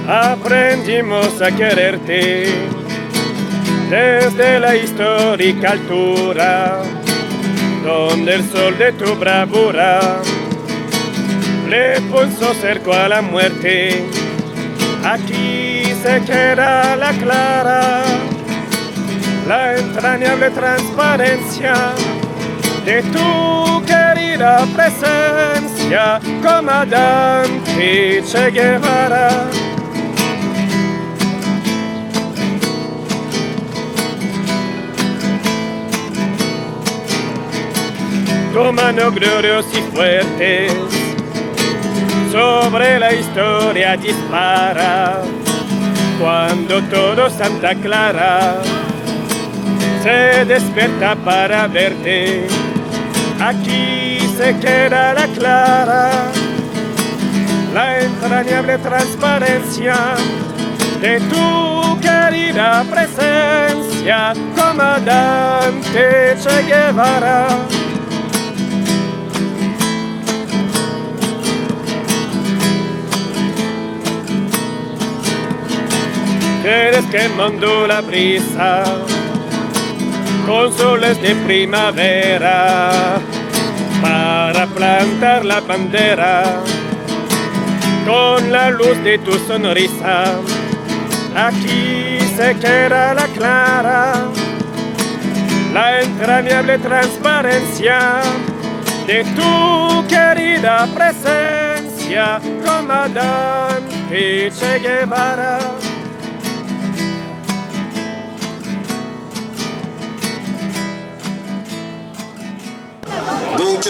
aprendimos a quererte desde la histórica altura, donde el sol de tu bravura le puso cerco a la muerte. Aquí se queda la clara, la entrañable transparencia de tu querida presencia, comandante Che Guevara. Tu mano gloriosa y fuerte sobre la historia dispara, cuando todo Santa Clara se despierta para verte. Aquí se queda la clara, la entrañable transparencia de tu querida presencia, comandante Che Guevara. Quieres quemando la brisa con soles de primavera para plantar la bandera con la luz de tu sonrisa. Aquí se queda la clara, la entrañable transparencia de tu querida presencia, comandante Che Guevara. Donc,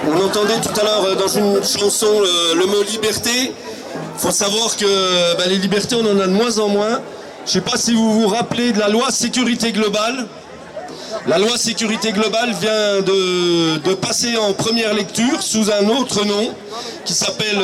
on entendait tout à l'heure dans une chanson le mot liberté. Il faut savoir que les libertés, on en a de moins en moins. Je ne sais pas si vous vous rappelez de la loi sécurité globale. La loi sécurité globale vient de passer en première lecture sous un autre nom qui s'appelle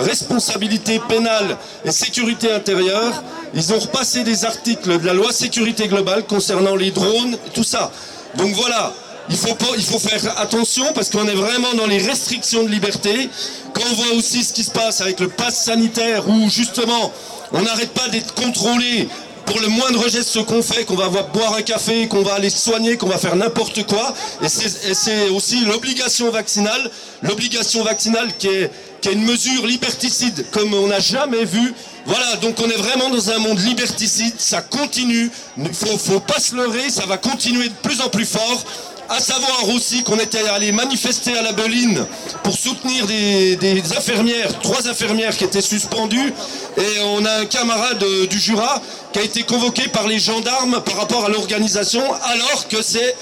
responsabilité pénale et sécurité intérieure. Ils ont repassé des articles de la loi sécurité globale concernant les drones et tout ça. Donc voilà. Il faut faire attention parce qu'on est vraiment dans les restrictions de liberté. Quand on voit aussi ce qui se passe avec le pass sanitaire où justement on n'arrête pas d'être contrôlé pour le moindre geste qu'on fait, qu'on va boire un café, qu'on va aller se soigner, qu'on va faire n'importe quoi. Et c'est aussi l'obligation vaccinale qui est une mesure liberticide comme on n'a jamais vu. Voilà, donc on est vraiment dans un monde liberticide, ça continue, faut pas se leurrer, ça va continuer de plus en plus fort. À savoir aussi qu'on était allé manifester à la Beline pour soutenir des infirmières, 3 infirmières qui étaient suspendues. Et on a un camarade du Jura qui a été convoqué par les gendarmes par rapport à l'organisation, alors que c'est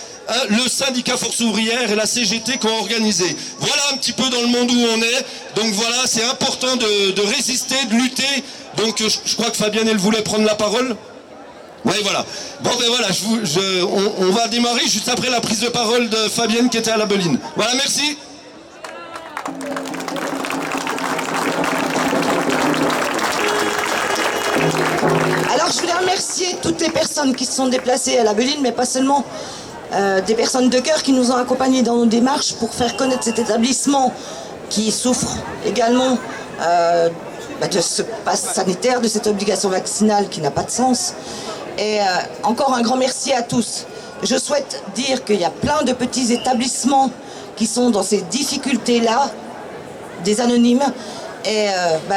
le syndicat Force Ouvrière et la CGT qui ont organisé. Voilà un petit peu dans le monde où on est. Donc voilà, c'est important de résister, de lutter. Donc je crois que Fabienne, elle voulait prendre la parole. Oui, voilà. Bon, ben voilà, on va démarrer juste après la prise de parole de Fabienne qui était à la Beline. Voilà, merci. Alors, je voulais remercier toutes les personnes qui se sont déplacées à la Beline, mais pas seulement des personnes de cœur qui nous ont accompagnés dans nos démarches pour faire connaître cet établissement qui souffre également de ce pass sanitaire, de cette obligation vaccinale qui n'a pas de sens. Et encore un grand merci à tous. Je souhaite dire qu'il y a plein de petits établissements qui sont dans ces difficultés-là, des anonymes. Et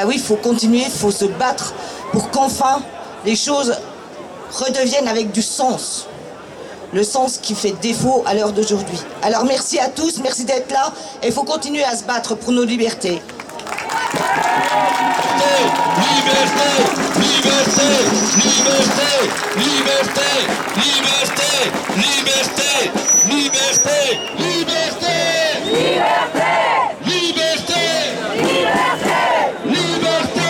oui, il faut continuer, il faut se battre pour qu'enfin les choses redeviennent avec du sens. Le sens qui fait défaut à l'heure d'aujourd'hui. Alors merci à tous, merci d'être là. Et il faut continuer à se battre pour nos libertés. Liberté, liberté, liberté, liberté, liberté, liberté, liberté, liberté, liberté, liberté, liberté, liberté, liberté.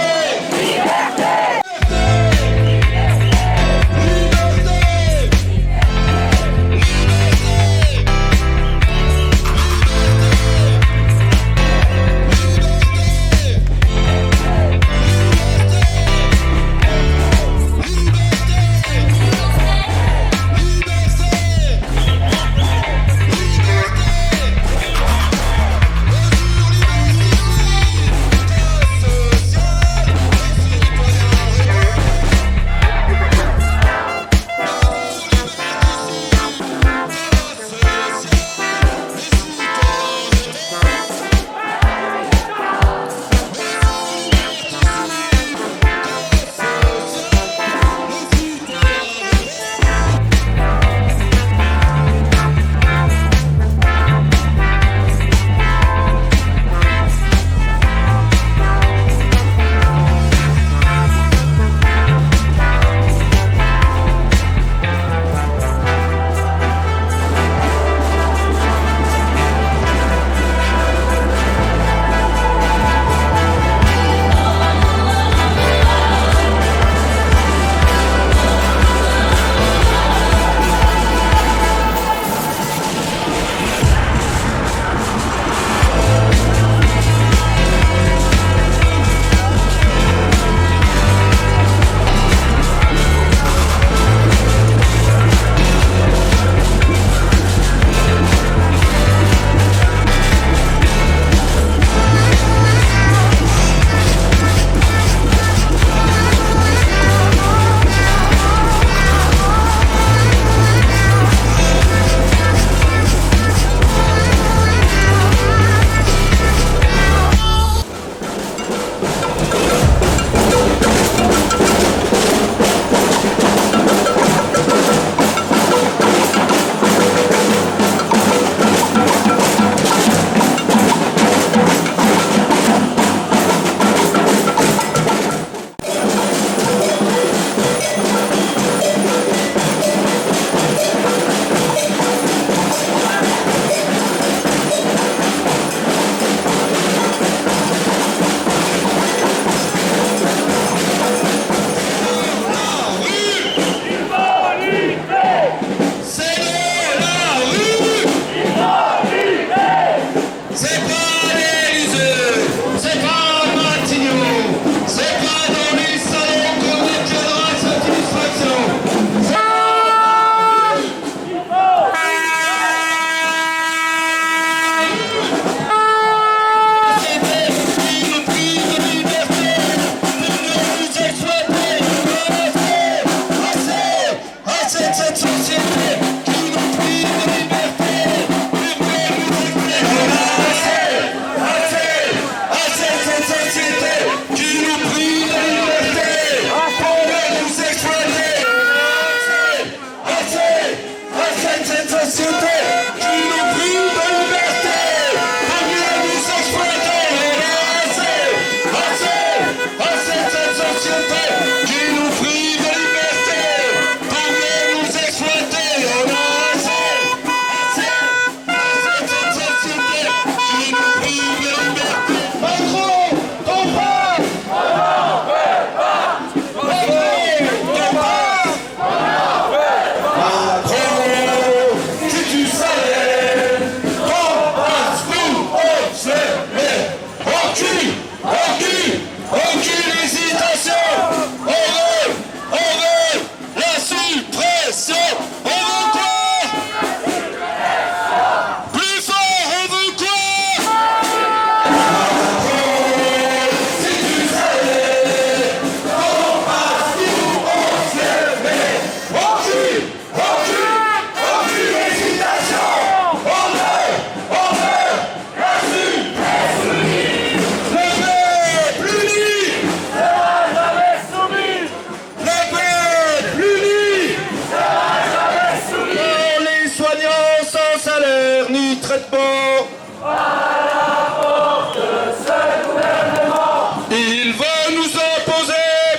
nous opposer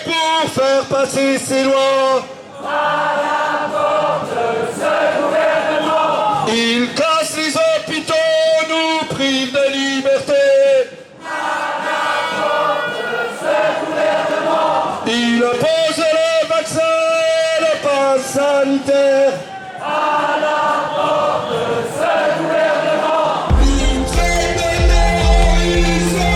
pour faire passer ces lois. Il casse les hôpitaux, nous prive de liberté. Il oppose le vaccin et le pass sanitaire. Il traite de terrorisme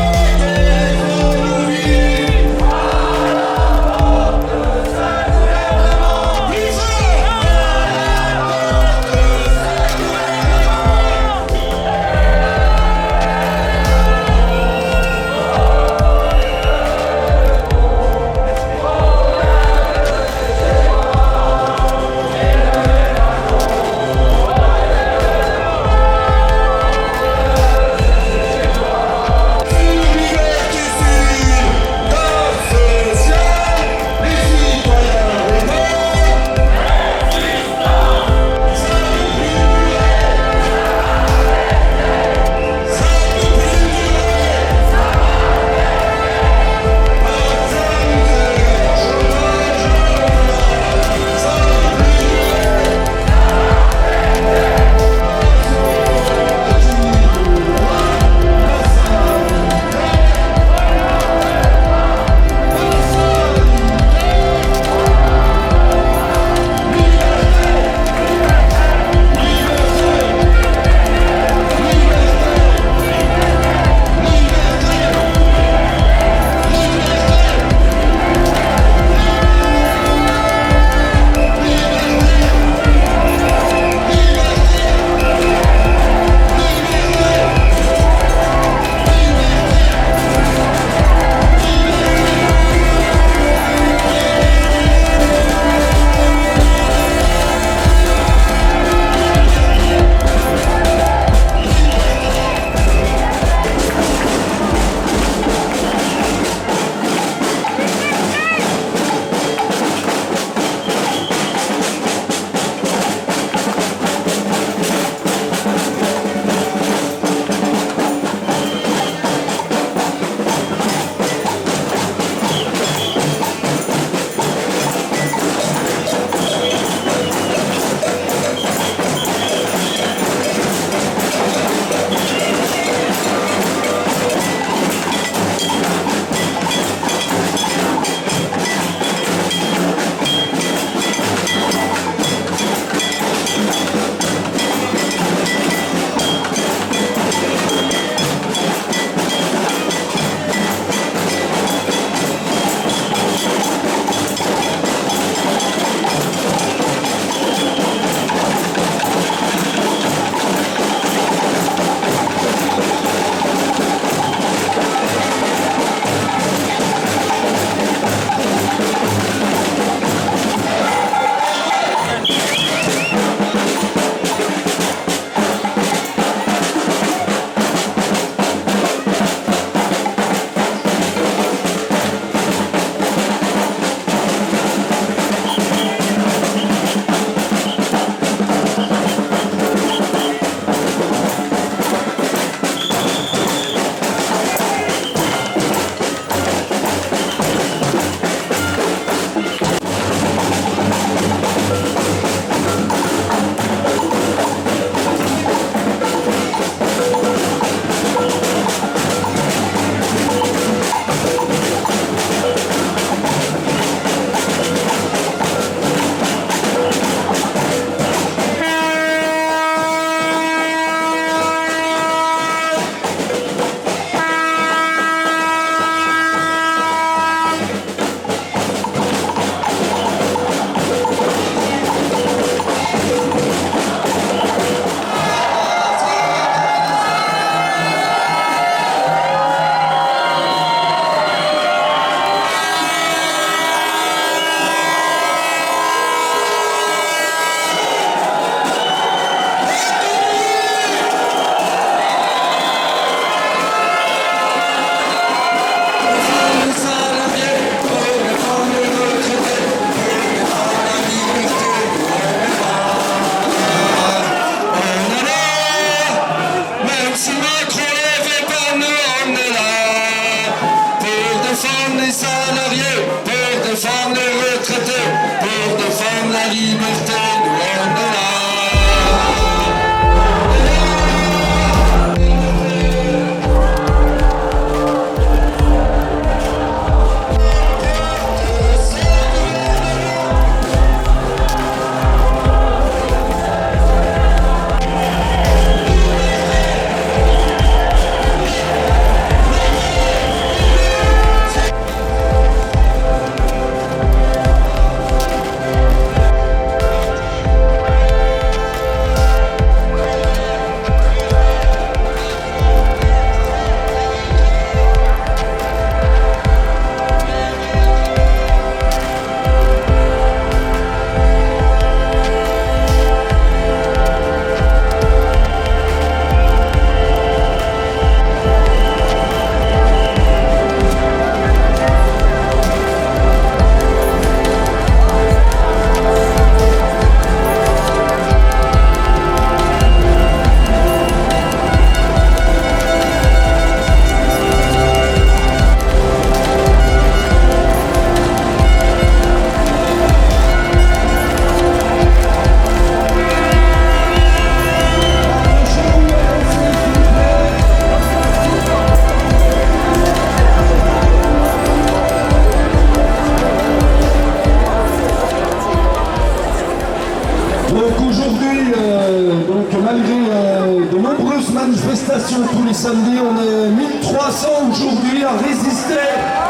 les samedis. On est 1300 aujourd'hui à résister.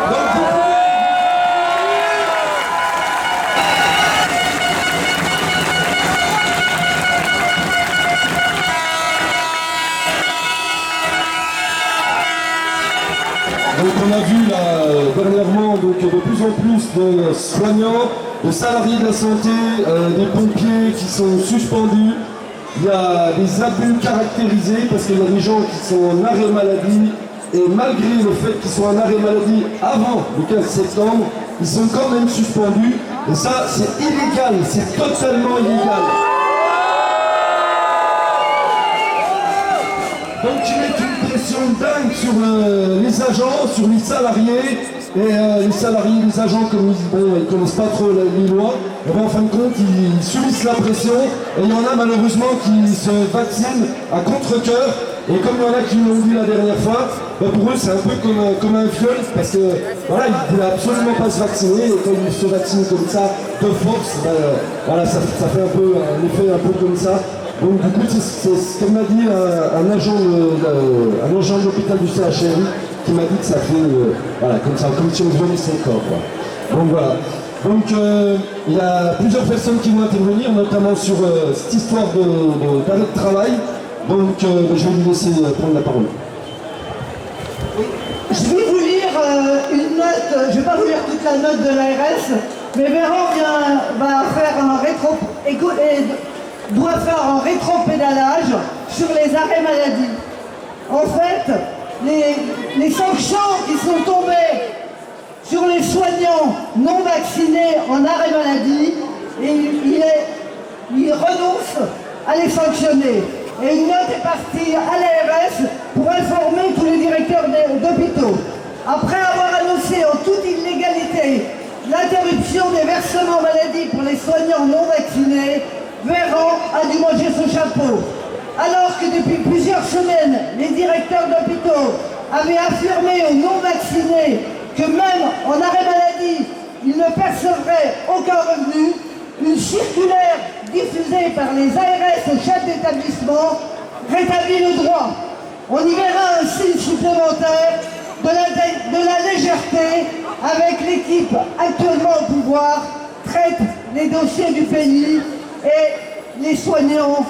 Donc, donc on a vu là, dernièrement donc, de plus en plus de soignants, de salariés de la santé, des pompiers qui sont suspendus. Il y a des abus caractérisés parce qu'il y a des gens qui sont en arrêt maladie et malgré le fait qu'ils soient en arrêt maladie avant le 15 septembre, ils sont quand même suspendus et ça c'est illégal, c'est totalement illégal. Donc ils mettent une pression dingue sur les agents, sur les salariés, et les salariés, les agents, comme ils ne connaissent pas trop les lois, et ben, en fin de compte, ils subissent la pression, et il y en a malheureusement qui se vaccinent à contre-cœur, et comme il y en a qui l'ont dit la dernière fois, ben pour eux c'est un peu comme un viol, parce que voilà, ils ne voulaient absolument pas se vacciner, et quand ils se vaccinent comme ça, de force, ben, voilà, ça fait un peu un effet un peu comme ça. Donc du coup, c'est comme m'a dit un agent de l'hôpital du CHRI qui m'a dit que ça fait, voilà, comme ça, comme si on violait son corps. Quoi. Donc voilà. Donc il y a plusieurs personnes qui vont intervenir, notamment sur cette histoire d'arrêt de travail. Donc je vais lui laisser prendre la parole. Oui. Je vais vous lire une note, je ne vais pas vous lire toute la note de l'ARS, mais Véran va faire un doit faire un rétropédalage sur les arrêts maladie. En fait, les sanctions qui sont tombées sur les soignants non vaccinés en arrêt maladie, il renonce à les sanctionner. Et une note est partie à l'ARS pour informer tous les directeurs d'hôpitaux. Après avoir annoncé en toute illégalité l'interruption des versements maladie pour les soignants non vaccinés, Véran a dû manger son chapeau. Alors que depuis plusieurs semaines, les directeurs d'hôpitaux avaient affirmé aux non-vaccinés que même en arrêt maladie, ils ne percevraient aucun revenu, une circulaire diffusée par les ARS aux chefs d'établissement rétablit le droit. On y verra un signe supplémentaire de la légèreté avec l'équipe actuellement au pouvoir traite les dossiers du pays et les soignants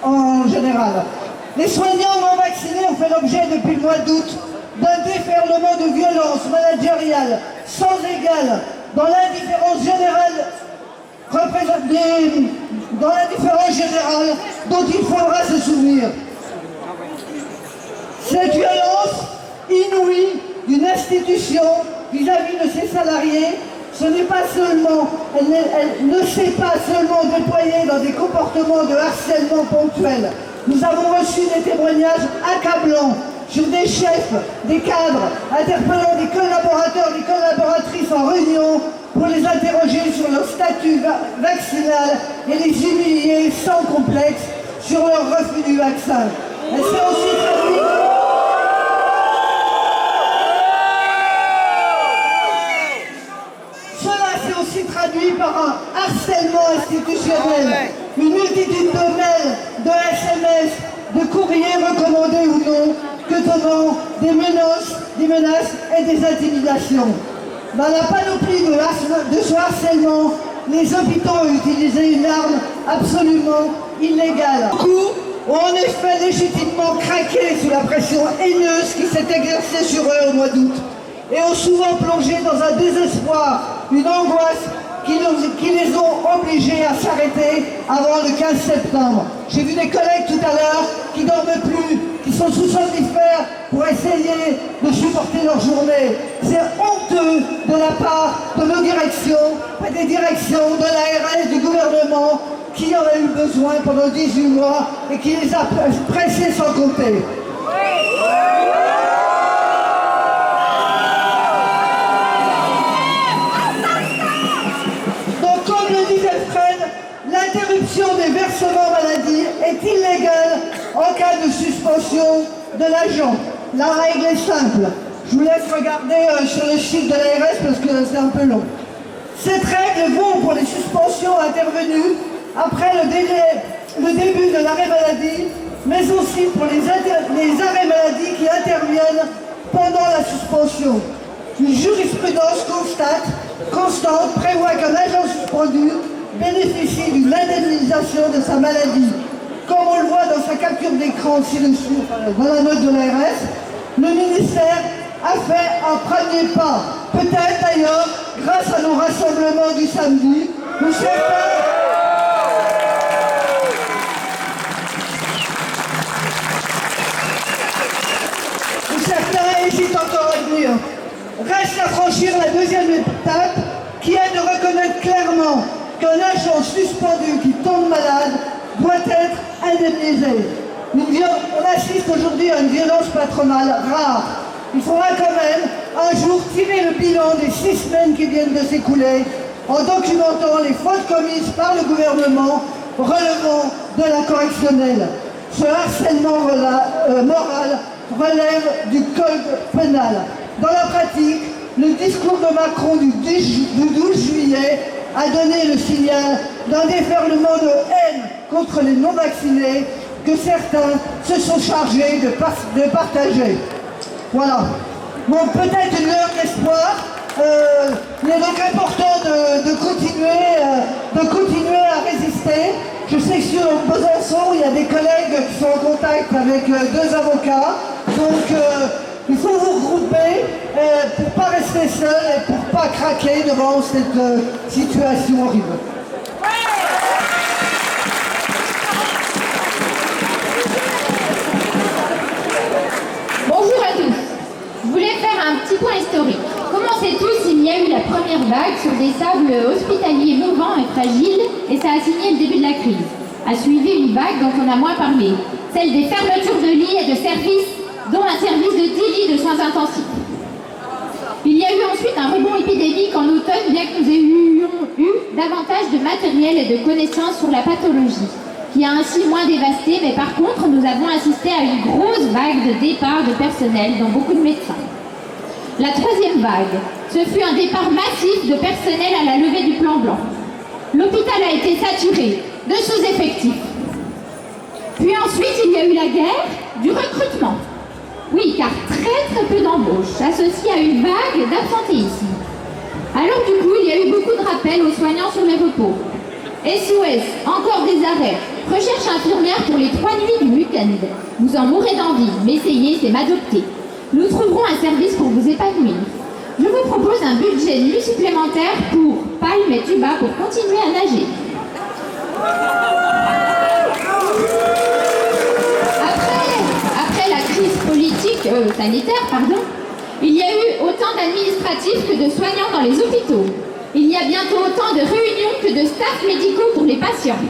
en général. Les soignants non vaccinés ont fait l'objet depuis le mois d'août d'un déferlement de violence managériale sans égal dans l'indifférence générale dont il faudra se souvenir. Cette violence inouïe d'une institution vis-à-vis de ses salariés, ce n'est pas seulement, elle ne s'est pas seulement déployée dans des comportements de harcèlement ponctuel. Nous avons reçu des témoignages accablants sur des chefs, des cadres, interpellant des collaborateurs, des collaboratrices en réunion pour les interroger sur leur statut vaccinal et les humilier sans complexe sur leur refus du vaccin. Elle s'est aussi traduite... traduit par un harcèlement institutionnel, une multitude de mails, de SMS, de courriers recommandés ou non, que tenant des menaces et des intimidations. Dans la panoplie de ce harcèlement, les hôpitaux ont utilisé une arme absolument illégale. Beaucoup ont en effet légitimement craqué sous la pression haineuse qui s'est exercée sur eux au mois d'août et ont souvent plongé dans un désespoir, une angoisse qui les ont obligés à s'arrêter avant le 15 septembre. J'ai vu des collègues tout à l'heure qui dorment plus, qui sont sous somnifères pour essayer de supporter leur journée. C'est honteux de la part de nos directions, des directions de l'ARS, du gouvernement, qui en a eu besoin pendant 18 mois et qui les a pressés sans compter. L'interruption des versements maladie est illégale en cas de suspension de l'agent. La règle est simple. Je vous laisse regarder sur le site de l'ARS parce que c'est un peu long. Cette règle vaut pour les suspensions intervenues après le début de l'arrêt maladie mais aussi pour les arrêts maladie qui interviennent pendant la suspension. Une jurisprudence constante prévoit qu'un agent suspendu bénéficie d'une indemnisation de sa maladie. Comme on le voit dans sa capture d'écran ci-dessous, dans la note de l'ARS, le ministère a fait un premier pas. Peut-être d'ailleurs, grâce à nos rassemblements du samedi, où certains hésitent encore à venir. Reste à franchir la deuxième étape, qui est de reconnaître clairement qu'un agent suspendu qui tombe malade doit être indemnisé. On assiste aujourd'hui à une violence patronale rare. Il faudra quand même un jour tirer le bilan des 6 semaines qui viennent de s'écouler en documentant les fautes commises par le gouvernement relevant de la correctionnelle. Ce harcèlement moral relève du code pénal. Dans la pratique, le discours de Macron du 12 juillet a donné le signal d'un déferlement de haine contre les non-vaccinés que certains se sont chargés de partager. Voilà. Bon, peut-être une heure d'espoir. Il est donc important de continuer à résister. Je sais que sur Besançon, il y a des collègues qui sont en contact avec 2 avocats. Donc, il faut vous regrouper pour ne pas rester seul et pour ne pas craquer devant cette situation horrible. Bonjour à tous. Je voulais faire un petit point historique. Comme on sait tous, il y a eu la première vague sur des sables hospitaliers mouvants et fragiles et ça a signé le début de la crise. A suivi une vague dont on a moins parlé, celle des fermetures de lits et de services, dont un service de 10 lits de soins intensifs. Il y a eu ensuite un rebond épidémique en automne, bien que nous ayons eu davantage de matériel et de connaissances sur la pathologie, qui a ainsi moins dévasté, mais par contre, nous avons assisté à une grosse vague de départ de personnel, dont beaucoup de médecins. La troisième vague, ce fut un départ massif de personnel à la levée du plan blanc. L'hôpital a été saturé de sous-effectifs. Puis ensuite, il y a eu la guerre du recrutement. Oui, car très peu d'embauches, associées à une vague d'absentéisme. Alors du coup, il y a eu beaucoup de rappels aux soignants sur les repos. SOS, encore des arrêts. Recherche infirmière pour les 3 nuits du week-end. Vous en mourrez d'envie, mais essayez, c'est m'adopter. Nous trouverons un service pour vous épanouir. Je vous propose un budget de nuit supplémentaire pour Palme et Tuba pour continuer à nager. Après la crise sanitaire, il y a eu autant d'administratifs que de soignants dans les hôpitaux. Il y a bientôt autant de réunions que de staffs médicaux pour les patients.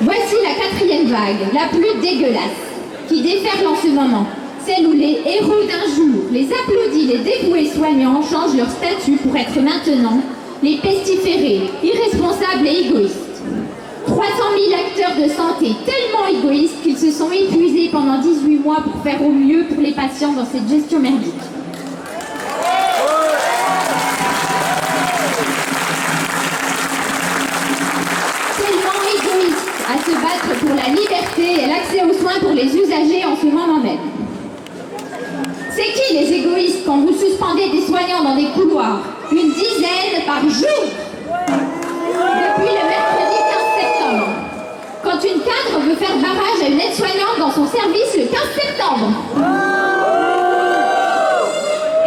Voici la 4e vague, la plus dégueulasse, qui déferle en ce moment. Celle où les héros d'un jour, les applaudis, les dévoués soignants changent leur statut pour être maintenant les pestiférés, irresponsables et égoïstes. 300 000 acteurs de santé tellement égoïstes qu'ils se sont épuisés pendant 18 mois pour faire au mieux pour les patients dans cette gestion merdique. Tellement égoïstes à se battre pour la liberté et l'accès aux soins pour les usagers en ce moment même. C'est qui les égoïstes quand vous suspendez des soignants dans des couloirs? Une dizaine par jour. Depuis le mercredi 15 septembre. Quand une cadre veut faire barrage à une aide-soignante dans son service le 15 septembre.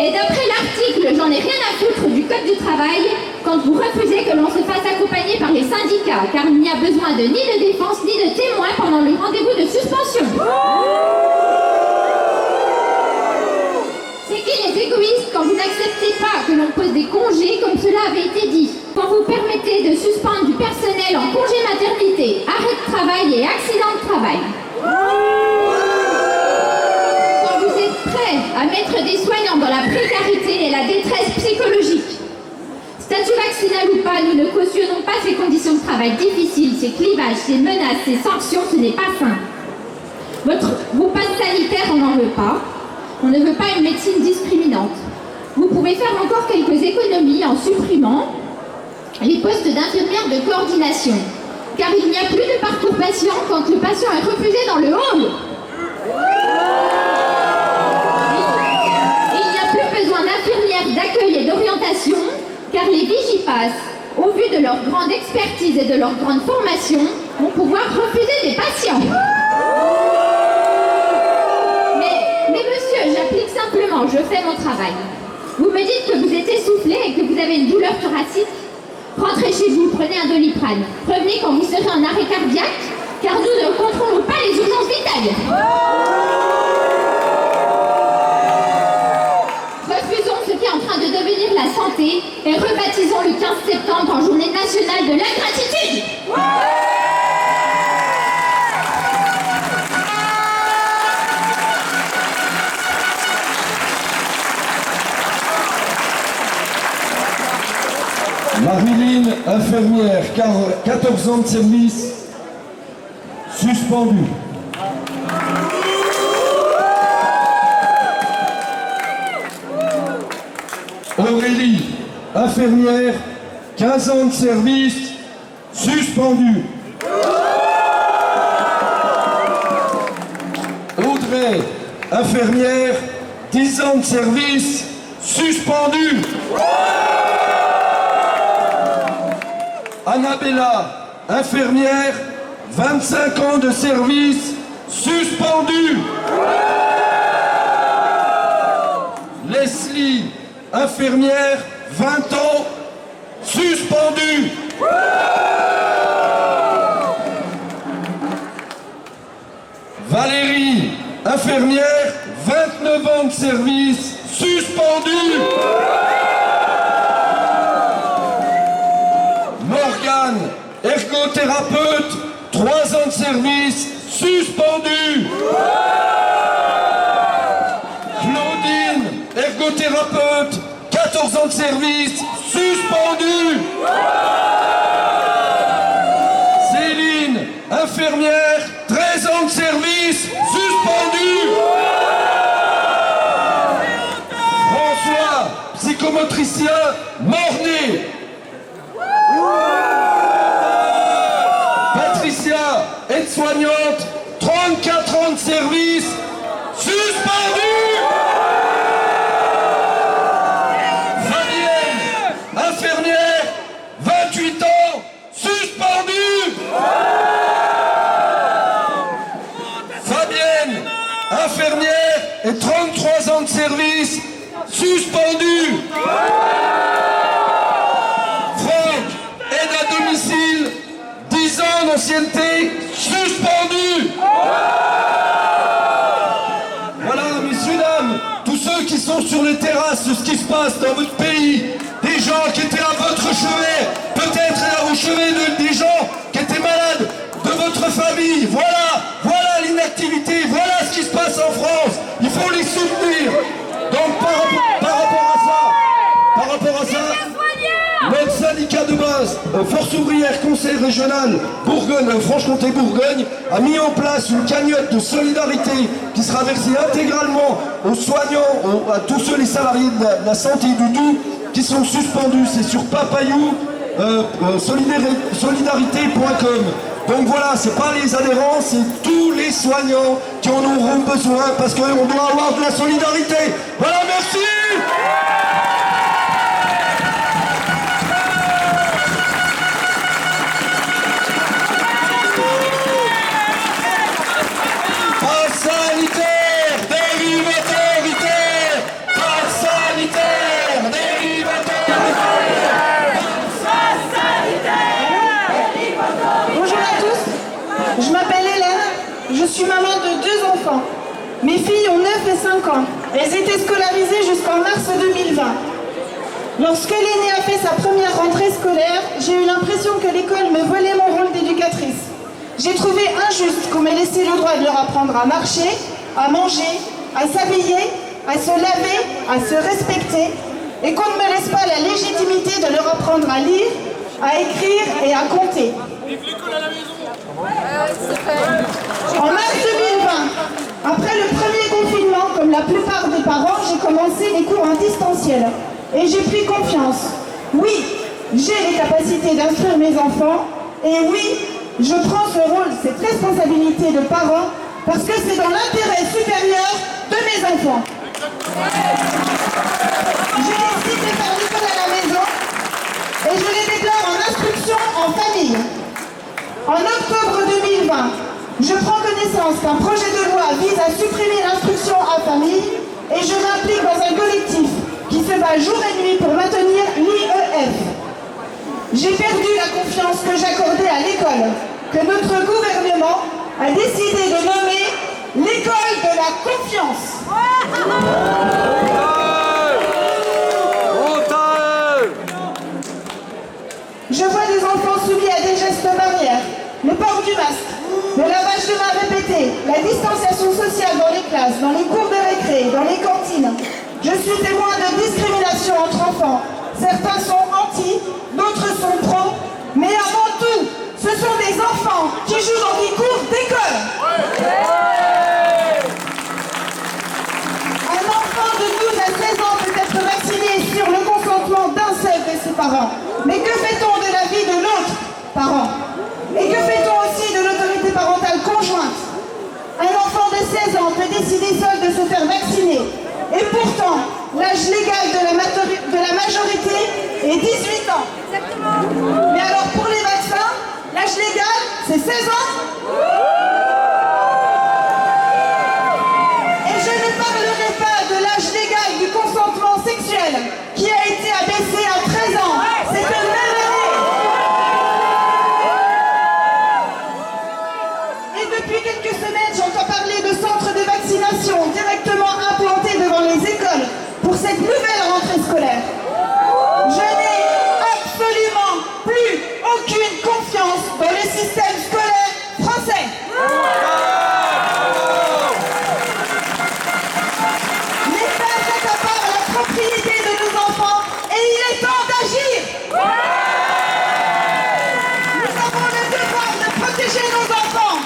Et d'après l'article « J'en ai rien à foutre » du Code du travail, quand vous refusez que l'on se fasse accompagner par les syndicats, car il n'y a besoin de ni de défense ni de témoin pendant le rendez-vous de suspension. C'est qui les égoïstes quand vous n'acceptez pas que l'on pose des congés comme cela avait été dit? Quand vous permettez de suspendre du personnel en congé maternité, arrêt de travail et accident de travail? Quand vous êtes prêts à mettre des soignants dans la précarité et la détresse psychologique? Statut vaccinal ou pas, nous ne cautionnons pas ces conditions de travail difficiles, ces clivages, ces menaces, ces sanctions, ce n'est pas sain. Vos passes sanitaires, on n'en veut pas. On ne veut pas une médecine discriminante. Vous pouvez faire encore quelques économies en supprimant les postes d'infirmières de coordination. car il n'y a plus de parcours patient quand le patient est refusé dans le hall. Il n'y a plus besoin d'infirmières d'accueil et d'orientation, car les Vigipass, au vu de leur grande expertise et de leur grande formation, vont pouvoir refuser des patients. Mais monsieur, j'applique simplement, je fais mon travail. Vous me dites que vous êtes essoufflé et que vous avez une douleur thoracique. Rentrez chez vous, prenez un Doliprane. Prévenez quand vous serez en arrêt cardiaque, car nous ne contrôlons pas les urgences vitales. Refusons ce qui est en train de devenir la santé et rebaptisons le 15 septembre en journée nationale de l'ingratitude. Marilyn, infirmière, 14 ans de service, suspendue. Aurélie, infirmière, 15 ans de service, suspendue. Audrey, infirmière, 10 ans de service, suspendue. Annabella, infirmière, 25 ans de service, suspendue. Leslie, infirmière, 20 ans, suspendue. Valérie, infirmière, 29 ans de service, suspendue. Morgane, ergothérapeute, 3 ans de service, suspendu. Claudine, ergothérapeute, 14 ans de service, suspendu. Céline, infirmière, 13 ans de service, suspendu. François, psychomotricien, mort-né. Patricia, aide-soignante, 34 ans de service, suspendue. Fabienne, infirmière, 28 ans, suspendue. Fabienne, infirmière et 33 ans de service, suspendue. Domicile, 10 ans d'ancienneté, suspendu. Voilà, messieurs, dames, tous ceux qui sont sur les terrasses de ce qui se passe dans votre pays, des gens qui étaient à votre chevet, peut-être au chevet des gens qui étaient malades, de votre famille, voilà l'inactivité, voilà ce qui se passe en France, il faut les soutenir. Donc par rapport à ça, notre syndicat de base, Force ouvrière Conseil régional Bourgogne, Franche-Comté-Bourgogne, a mis en place une cagnotte de solidarité qui sera versée intégralement aux soignants, à tous ceux les salariés de la santé du Doubs qui sont suspendus. C'est sur papayou solidarité.com. Donc voilà, c'est pas les adhérents, c'est tous les soignants qui en auront besoin parce qu'on doit avoir de la solidarité. Voilà, merci. Je suis maman de 2 enfants. Mes filles ont 9 et 5 ans. Elles étaient scolarisées jusqu'en mars 2020. Lorsque l'aînée a fait sa première rentrée scolaire, j'ai eu l'impression que l'école me volait mon rôle d'éducatrice. J'ai trouvé injuste qu'on m'ait laissé le droit de leur apprendre à marcher, à manger, à s'habiller, à se laver, à se respecter, et qu'on ne me laisse pas la légitimité de leur apprendre à lire, à écrire et à compter. En mars 2020, après le premier confinement, comme la plupart des parents, j'ai commencé les cours en distanciel. Et j'ai pris confiance. Oui, j'ai les capacités d'instruire mes enfants. Et oui, je prends ce rôle, cette responsabilité de parent, parce que c'est dans l'intérêt supérieur de mes enfants. Je décide de faire l'école à la maison et je les déclare en instruction en famille. En octobre 2020, je prends connaissance qu'un projet de loi vise à supprimer l'instruction en famille et je m'implique dans un collectif qui se bat jour et nuit pour maintenir l'IEF. J'ai perdu la confiance que j'accordais à l'école, que notre gouvernement a décidé de nommer l'école de la confiance. Je vois des enfants soumis à des gestes barrières, le port du masque, le lavage de mains répété, la distanciation sociale dans les classes, dans les cours de récré, dans les cantines. Je suis témoin de discrimination entre enfants. Certains sont anti, d'autres sont pro, mais avant tout, ce sont des enfants qui jouent dans des cours d'école. Un enfant de 12 à 16 ans peut être vacciné sur le consentement d'un seul de ses parents. Mais que fait-on de la vie de l'autre parent? Et que fait-on aussi de l'autorité parentale conjointe? Un enfant de 16 ans peut décider seul de se faire vacciner. Et pourtant, l'âge légal de la majorité est 18 ans. Mais alors pour les vaccins, l'âge légal, c'est 16 ans. Et je ne parlerai pas de l'âge légal du consentement sexuel qui a été abaissé à 13 ans. C'est une même année. Et depuis quelques semaines, j'entends parler de centres de vaccination directement implantés devant les écoles pour cette nouvelle rentrée scolaire. Je n'ai absolument plus aucune confiance dans le système scolaire français. L'État s'accapare la propriété de nos enfants et il est temps d'agir. Nous avons le devoir de protéger nos enfants.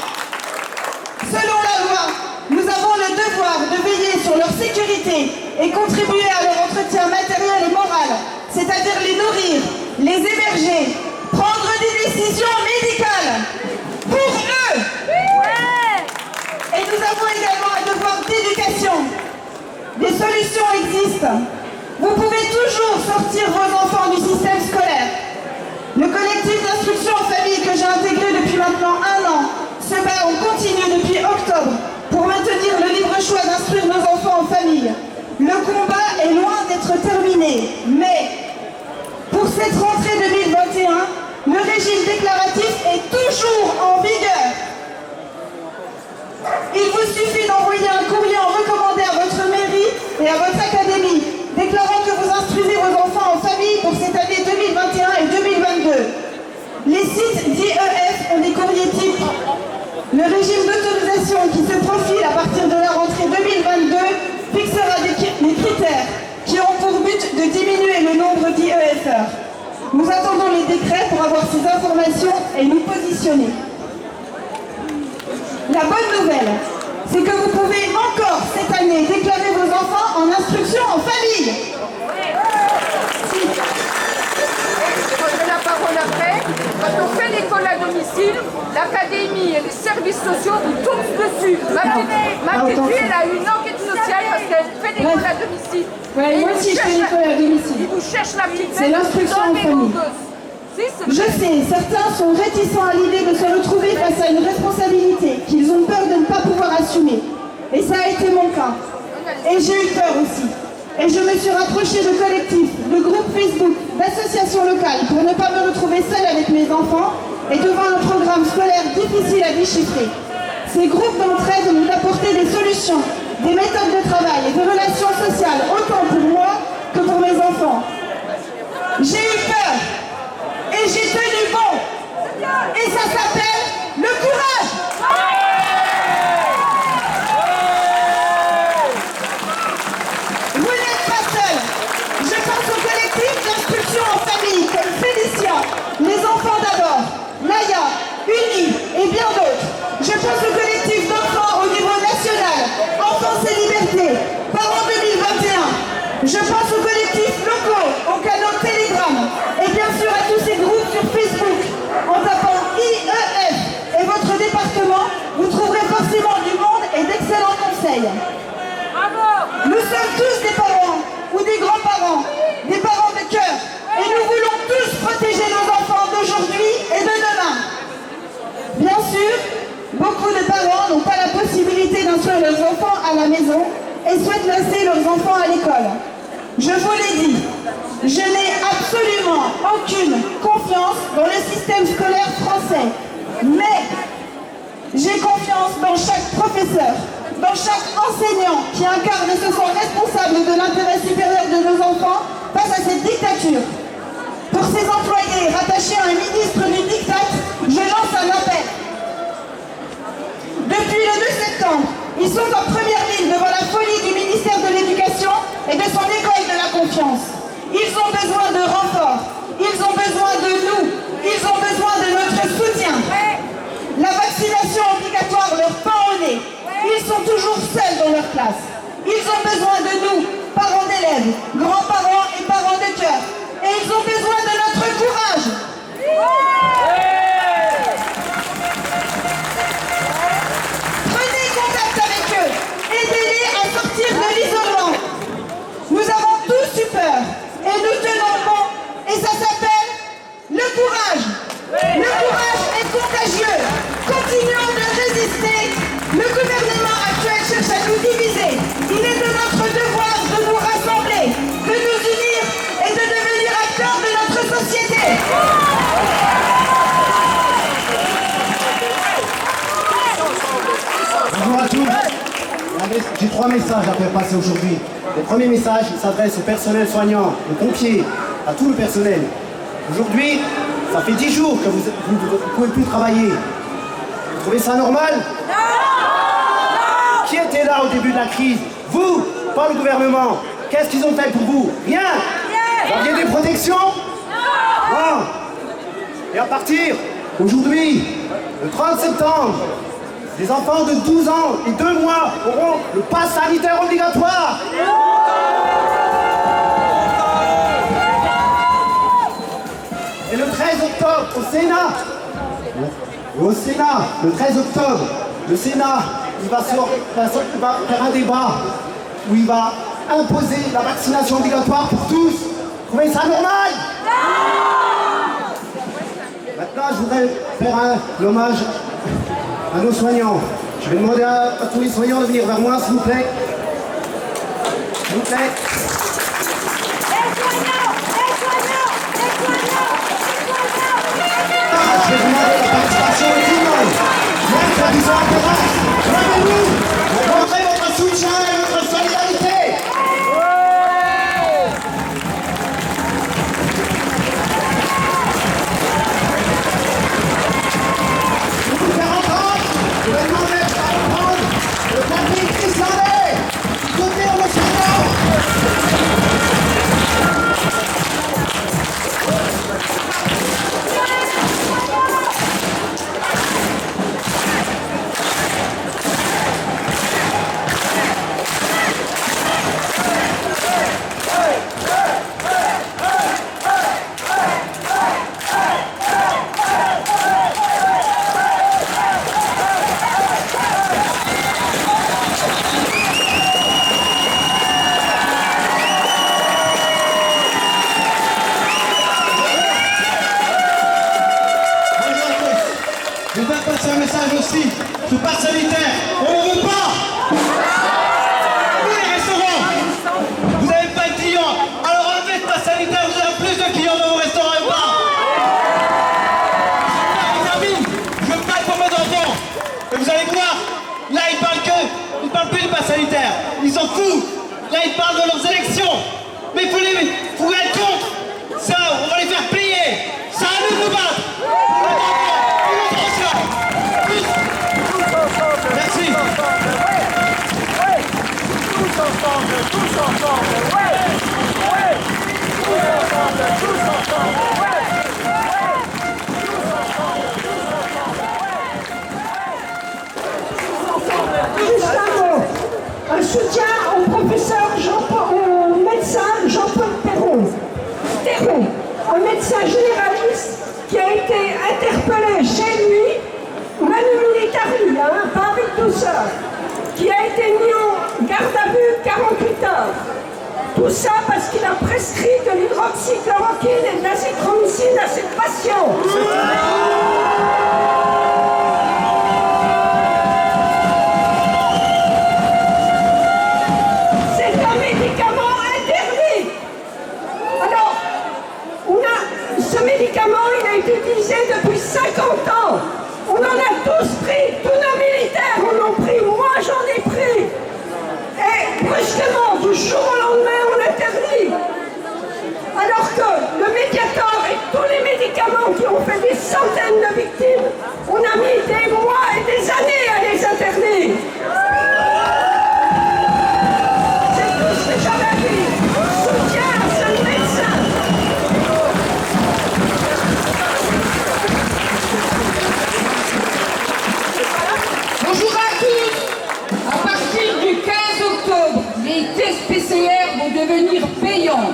Selon la loi, nous avons le devoir de veiller sur leur sécurité et contribuer à leur entretien matériel et moral, c'est-à-dire les nourrir, les héberger, prendre des décisions médicales pour eux. Et nous avons également un devoir d'éducation. Des solutions existent. Vous pouvez toujours sortir vos enfants du système scolaire. Le collectif d'instruction en famille que j'ai intégré depuis maintenant 1 an se bat en continu depuis octobre pour maintenir le libre choix d'instruire nos enfants en famille. Le combat est loin d'être terminé, mais pour cette rentrée 2021, le régime déclaratif est toujours en vigueur. Il vous suffit d'envoyer un courrier en recommandé à votre mairie et à votre académie, déclarant que vous instruisez vos enfants en famille pour cette année 2021 et 2022. Les sites d'IEF ont des courriers types. Le régime d'autorisation qui se profile à partir de la rentrée 2022 fixera des critères qui ont pour but de diminuer le nombre d'IEFR. Nous attendons les décrets pour avoir ces informations et nous positionner. La bonne nouvelle, c'est que vous pouvez encore cette année déclarer vos enfants en instruction en famille. Je donne la parole après. Quand on fait l'école à domicile, l'académie et les services sociaux vous tombent dessus. Ma petite fille, elle a eu une enquête sociale parce qu'elle fait l'école à domicile. Ouais, moi aussi je fais l'école à domicile. Ils vous cherchent la petite C'est l'instruction en famille. Je sais, certains sont réticents à l'idée de se retrouver face à une responsabilité qu'ils ont peur de ne pas pouvoir assumer. Et ça a été mon cas. Et j'ai eu peur aussi. Et je me suis rapprochée de collectifs, de groupes Facebook, d'associations locales pour ne pas me retrouver seule avec mes enfants et devant un programme scolaire difficile à déchiffrer. Ces groupes d'entraide nous apportaient des solutions, des méthodes de travail et des relations sociales, autant pour moi que pour mes enfants. J'ai eu peur et j'ai tenu bon. Et ça s'appelle le courage. Vous n'êtes pas seul. Je pense au collectif d'instruction en famille comme Félicia, Les Enfants d'abord, Naya, Uni et bien d'autres. Je pense au collectif d'enfants au niveau national, Enfance et Liberté, Parents 2021. Je pense aux collectifs locaux, au canal Telegram et et souhaitent laisser leurs enfants à l'école. Je vous l'ai dit, je n'ai absolument aucune confiance dans le système scolaire français. Mais j'ai confiance dans chaque professeur, dans chaque enseignant qui incarne et se sent responsable de l'intérêt supérieur de nos enfants face à cette dictature. Pour ces employés rattachés à un ministre du diktat, je lance un appel. Depuis le 2 septembre, ils sont en première ligne devant la folie du ministère de l'Éducation et de son école de la confiance. Ils ont besoin de renforts, ils ont besoin de nous, ils ont besoin de notre soutien. La vaccination obligatoire leur pend au nez. Ils sont toujours seuls dans leur classe. Ils ont besoin de nous, parents d'élèves, grands-parents et parents de cœur. Et ils ont besoin de notre courage. Prenez contact avec eux. Aidez-les à sortir de l'isolement. Nous avons tous eu peur. Et nous tenons bon. Et ça s'appelle le courage. Le courage est contagieux. Continuons de résister. Le gouvernement actuel cherche à nous diviser. Il est de notre devoir de nous rassembler, de nous unir et de devenir acteurs de notre société. Bonjour à tous. J'ai 3 messages à faire passer aujourd'hui. Le premier message s'adresse au personnel soignant, aux pompiers, à tout le personnel. Aujourd'hui, ça fait 10 jours que vous ne pouvez plus travailler. Vous trouvez ça normal? Non! Qui était là au début de la crise? Vous, pas le gouvernement. Qu'est-ce qu'ils ont fait pour vous? Rien! Vous aviez des protections? Non! Et à partir aujourd'hui, le 30 septembre, les enfants de 12 ans et 2 mois auront le pass sanitaire obligatoire. Et le 13 octobre, au Sénat, le 13 octobre, le Sénat, il va faire un débat où il va imposer la vaccination obligatoire pour tous. Vous trouvez ça normal? Maintenant, je voudrais faire l'hommage à nos soignants. Je vais demander à tous les soignants de venir vers moi, s'il vous plaît. S'il vous plaît. Je vais demander la participation de tout le monde. Même ceux qui sont en terrasse, joignez-vous. Vous montrez votre soutien et votre solidarité. Pour vous faire entendre, je vais demander à reprendre le public islandais. Soutenir le soignant. Je vais passer un message aussi. Ce pass sanitaire, on ne veut pas. Vous les restaurants, vous n'avez pas de clients. Alors enlevez ce pass sanitaire, vous aurez plus de clients dans vos restaurants et pas. Les amis, je parle pour mes enfants. Et vous allez voir, là ils parlent plus du pass sanitaire. Ils s'en foutent. Là ils parlent de leurs élections. Mais il faut être contre. Ça, on va les faire plier. Ça à nous de nous battre. Merci. Tous ensemble, tous ensemble, ouais, ouais. Tous ensemble, tous ensemble, ouais, ouais. Juste un mot. Un soutien au professeur au médecin Jean-Paul Théron, un médecin généraliste qui a été interpellé chez lui, manu militari, pas avec douceur, qui a été mis en garde à vue 48 heures. Tout ça parce qu'il a prescrit de l'hydroxychloroquine et de l'azithromycine à ses patients. médicament, il a été utilisé depuis 50 ans. On en a tous pris, tous nos militaires en ont pris, moi j'en ai pris. Et brusquement, du jour au lendemain, on l'interdit. Alors que le Mediator et tous les médicaments qui ont fait des centaines de victimes, on a mis des mois et des années à les interdire. C'est tout ce que j'avais dit. Soutien à ce médecin. Bonjour à tous. À partir du 15 octobre, les tests PCR vont devenir payants.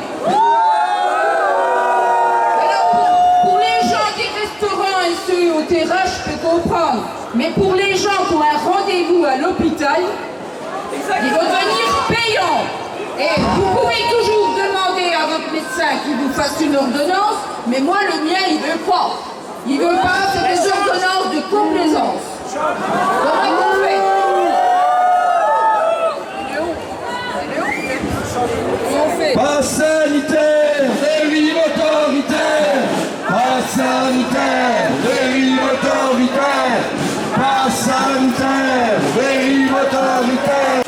Au terrain, je peux comprendre. Mais pour les gens qui ont un rendez-vous à l'hôpital, ils vont devenir payants. Et vous pouvez toujours demander à votre médecin qu'il vous fasse une ordonnance, mais moi, le mien, il veut pas. Il veut pas, c'est des ordonnances de complaisance. Comment on fait? Passe sanitaire, dérive autoritaire. Passe sanitaire, dérive autoritaire. Passe sanitaire, dérive autoritaire.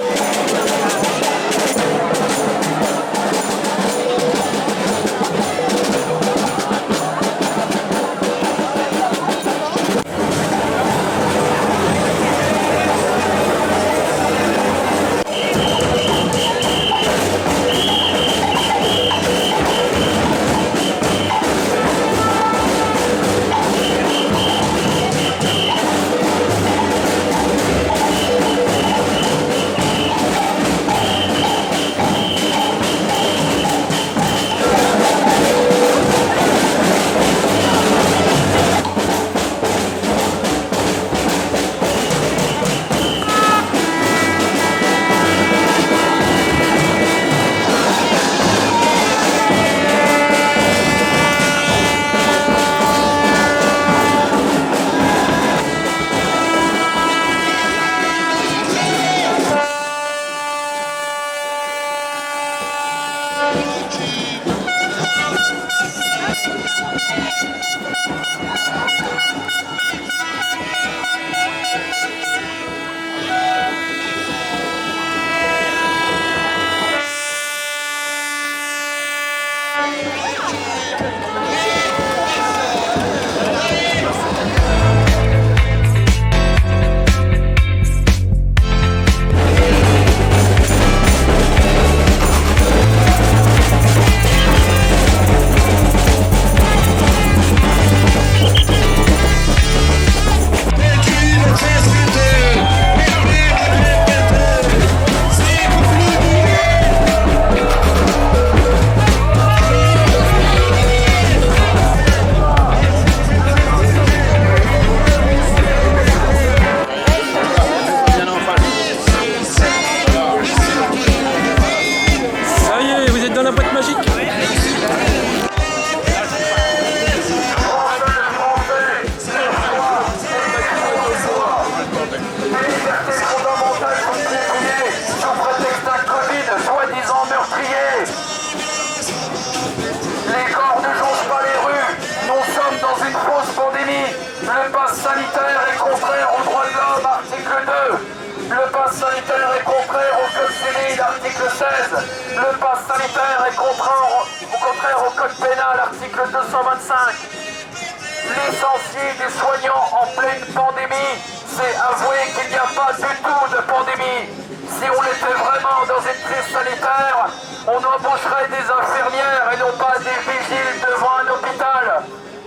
Le pass sanitaire est contraire aux droits de l'homme, article 2. Le pass sanitaire est contraire au code civil, article 16. Le pass sanitaire est contraire au code pénal, article 225. Licencier des soignants en pleine pandémie, c'est avouer qu'il n'y a pas du tout de pandémie. Si on était vraiment dans une crise sanitaire, on embaucherait des infirmières et non pas des vigiles devant un hôpital.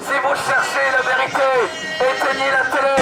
Si vous cherchez la vérité, éteignez la télé.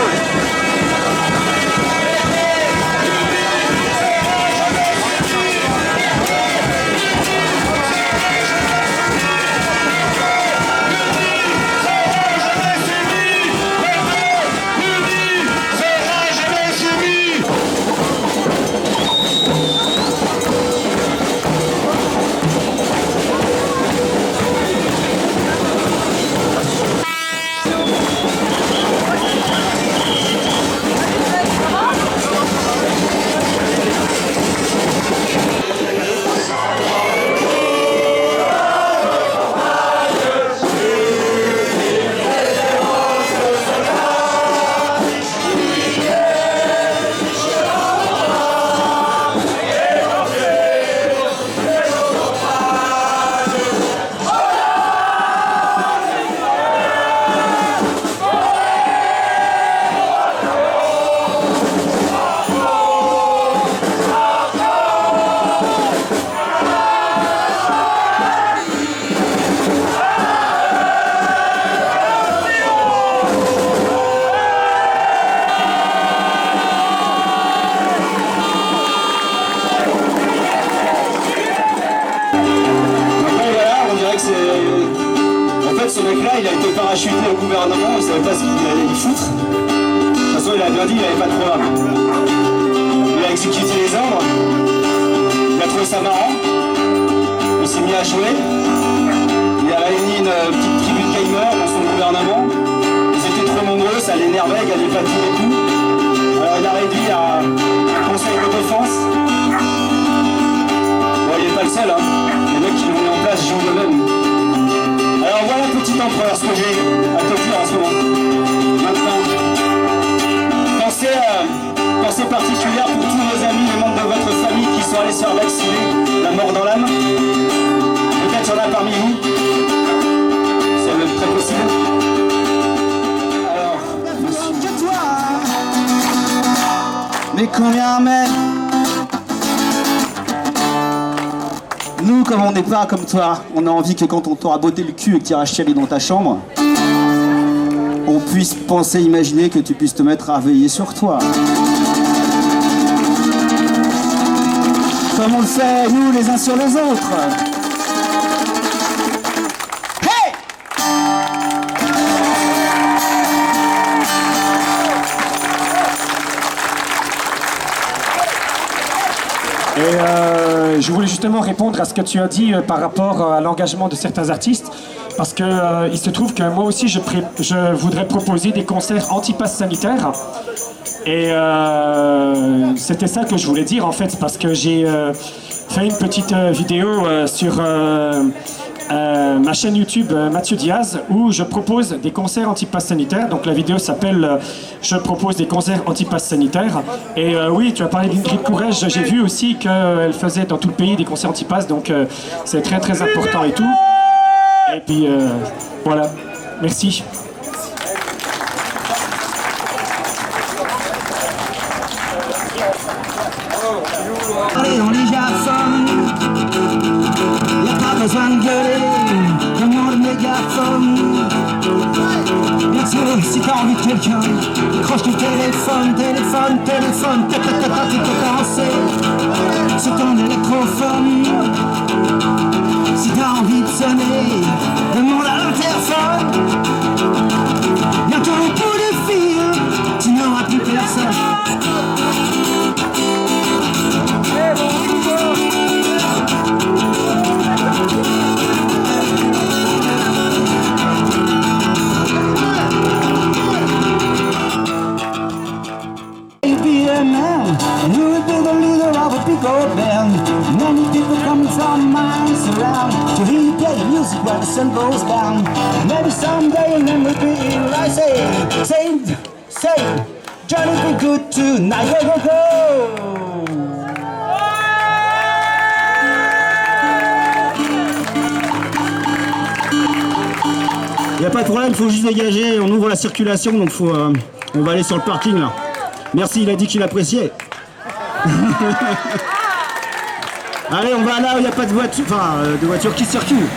En fait, ce mec-là, il a été parachuté au gouvernement, il savait pas ce qu'il allait y foutre. De toute façon, il a bien dit, il n'avait pas de programme. Il a exécuté les ordres, il a trouvé ça marrant, il s'est mis à jouer, il a réuni une petite tribu de gamers dans son gouvernement. Ils étaient trop nombreux, ça l'énervait, il gagnait pas tous les coups. Alors il a réduit à un conseil de défense. Bon, il n'est pas le seul, hein. Les mecs qui l'ont mis en place jouent eux-mêmes. Alors voilà, petit empereur, ce que j'ai à te dire en ce moment. Maintenant, pensée particulière pour tous nos amis, les membres de votre famille qui sont allés se faire vacciner, la mort dans l'âme. Peut-être il y en a parmi vous. C'est même très possible. Alors, monsieur. Mais combien même? Nous, comme on n'est pas comme toi, on a envie que quand on t'aura botté le cul et que tu iras chialer dans ta chambre, on puisse penser, imaginer que tu puisses te mettre à veiller sur toi. Comme on le fait, nous, les uns sur les autres. Hey! Et je voulais justement répondre à ce que tu as dit par rapport à l'engagement de certains artistes, parce que il se trouve que moi aussi je voudrais proposer des concerts anti-pass sanitaire. Et c'était ça que je voulais dire en fait, parce que j'ai fait une petite vidéo sur ma chaîne YouTube Mathieu Diaz, où je propose des concerts anti-pass sanitaire. Donc la vidéo s'appelle Je propose des concerts anti-pass sanitaire. Et oui, tu as parlé d'Ingrid Courrèges, j'ai vu aussi qu'elle faisait dans tout le pays des concerts anti-pass, donc c'est très très important et tout. Et puis voilà, merci. Allez, on les jaffons, y'a pas besoin de gueuler, comment le mégaphone. Bien sûr, si t'as envie de quelqu'un, décroche ton téléphone, t'as commencé sur ton électrophone. Si t'as envie de sonner, demande à l'interphone. Bientôt au bout du fil, tu n'auras plus personne. And you will be the leader of a big old band. Many people coming from miles around to hear you play music while the sun goes down. Maybe someday and then we'll be here. I say, Johnny be good tonight. Go, go, go! Y'a pas de problème, il faut juste dégager. On ouvre la circulation, donc on va aller sur le parking là. Merci, il a dit qu'il appréciait. Allez, on va là où il n'y a pas de voiture, de voitures qui circulent.